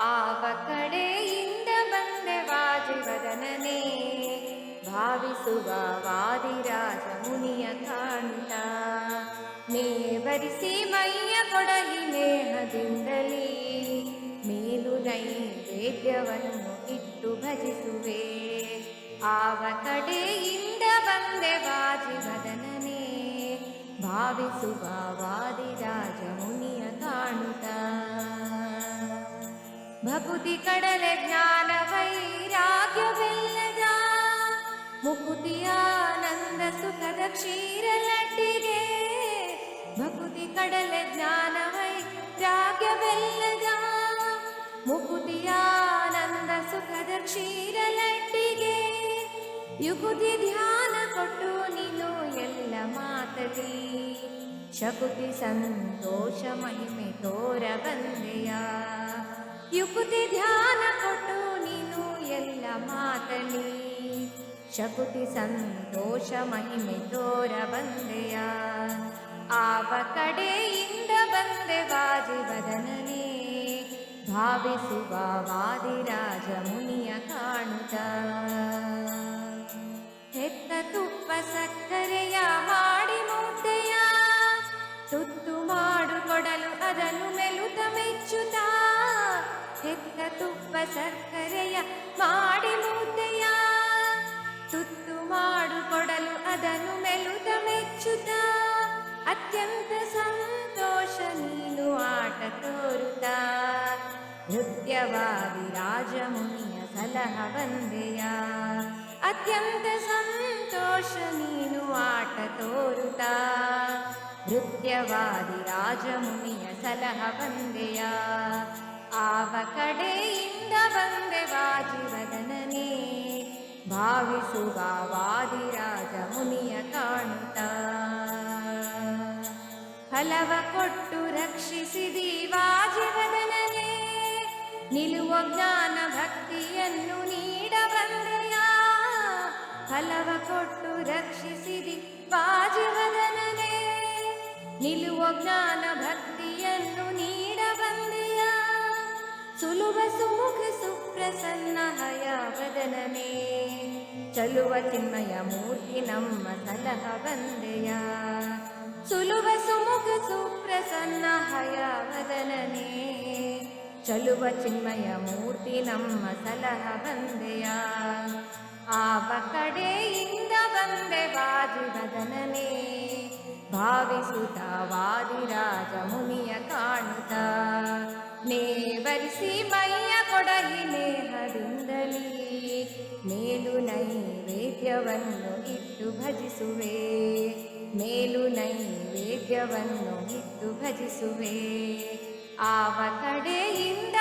ಆವ ಕಡೆಯಿಂದ ಬಂದೆ ವಾಜಿವದನನೇ, ಭಾವಿಸುವ ವಾದಿರಾಜ ಮುನಿಯ ಕಾಂತ. ನೇವರಿಸಿ ಮೈಯ ಕೊಡಲಿ ನೇಹದಿಂದಲೇ, ಮೇಲು ನೈವೇದ್ಯವನ್ನು ಇಟ್ಟು ಭಜಿಸುವೆ. ಆವ ಕಡೆಯಿಂದ ಬಂದೆ ವಾಜಿವದನನೇ, ಭಾವಿಸುವ ವಾದಿರಾಜ ಮುನಿಯ ಕಾಣುತ್ತ. ಭಕುತಿ ಕಡಲೆ ಜ್ಞಾನ ವೈರಾಗ್ಯವೆಲ್ಲದ, ಮುಕುತಿಯಾನಂದ ಸುಖದ ಕ್ಷೀರ ಲಡ್ಡಿಗೆ. ಭಕುತಿ ಕಡಲೆ ಜ್ಞಾನ ವೈರಾಗ್ಯವೆಲ್ಲದ, ಮುಕುತಿಯಾನಂದ ಸುಖದ ಕ್ಷೀರ ಲಡ್ಡಿಗೆ. ಯುಕುತಿ ಧ್ಯಾನ ಕೊಟ್ಟು ನೀನು ಎಲ್ಲ ಮಾತಲಿ, ಶಕುತಿ ಸಂತೋಷ ಮಹಿಮೆ ತೋರ ಬಂದೆಯ. ಯುಕುತಿ ಧ್ಯಾನ ಕೊಟ್ಟು ನೀನು ಎಲ್ಲ ಮಾತಲಿ, ಶಕುತಿ ಸಂತೋಷ ಮಹಿಮೆ ತೋರ ಬಂದೆಯ. ಆವ ಕಡೆಯಿಂದ ಬಂದೆ ವಾಜಿವದನನೇ, ಭಾವಿಸುವ ವಾದಿರಾಜ ಮುನಿಯ ಕಾಣುತ್ತ. ಹೆತ್ತ ತುಪ್ಪ ಸಕ್ಕರೆಯ ಮಾಡಿ ಮುದ್ದೆಯ, ತುತ್ತು ಮಾಡು ಕೊಡಲು ಅದನ್ನು ಮೆಲುತ ಮೆಚ್ಚುತ್ತ. ಹೆತ್ತ ತುಪ್ಪ ಸಕ್ಕರೆಯ ಮಾಡಿ ಮುದ್ದೆಯ, ತುತ್ತು ಮಾಡು ಕೊಡಲು ಅದನ್ನು ಮೆಲುತ ಮೆಚ್ಚುತ್ತ. ಅತ್ಯಂತ ಸಂತೋಷ ನೀನು ಆಟ ತೋರುತ್ತ, ನೃತ್ಯವಾದಿ ರಾಜ ಮುನಿಯ ಸಲಹ ಬಂದೆಯ. ಅತ್ಯಂತ ಸಂತೋಷ ನೀನು ಆಟ ತೋರುತ್ತ, ನೃತ್ಯವಾದಿ ರಾಜ ಮುನಿಯ ಸಲಹ ಬಂದೆಯ. ಆವ ಕಡೆಯಿಂದ ಬಂದೆ ವಾಜಿವದನನೇ, ಭಾವಿಸುವ ವಾದಿರಾಜ ಮುನಿಯ ಕಾಣುತ್ತ. ಫಲವ ಕೊಟ್ಟು ರಕ್ಷಿಸಿದಿ ವಾಜಿವದನನೇ, ನಿಲುವ ಜ್ಞಾನ ಭಕ್ತಿಯನ್ನು ನೀಡ ಬಂದೆಯ. ಫಲವ ಕೊಟ್ಟು ರಕ್ಷಿಸಿದಿ ವಾಜಿವದನನೇ, ನಿಲುವ ಜ್ಞಾನ ಭಕ್ತಿಯನ್ನು ನೀಡ ಬಂದೆಯ. ಸುಲುಭ ಸುಮುಖ ಸುಪ್ರಸನ್ನ ಹಯವದನನೇ, ಚಲುವ ಚಿನ್ಮಯ ಮೂರ್ತಿ ನಮ್ಮ ಸಲಹ ಬಂದೆಯ. ಸುಲುಭ ಸುಮುಖ ಸುಪ್ರಸನ್ನ ಹಯವದನನೇ, ಚಲುವ ಚಿನ್ಮಯ ಮೂರ್ತಿ ನಮ್ಮ ಸಲಹ ಬಂದೆಯ. ಆವ ಕಡೆಯಿಂದ ಬಂದೆ ವಾಜಿವದನನೇ, ಭಾವಿಸುತ್ತ ವಾದಿರಾಜ ಮುನಿಯ ಕಾಣುತ್ತ. ನೇವರಿಸಿ ಮೈಯ ಕೊಡಲಿ ನೇಹದಿಂದಲೇ, ಮೇಲು ನೈವೇದ್ಯವನ್ನು ಇಟ್ಟು ಭಜಿಸುವೆ. ಮೇಲು ನೈವೇದ್ಯವನ್ನು ಇಟ್ಟು ಭಜಿಸುವೆ. ಆವ ಕಡೆಯಿಂದ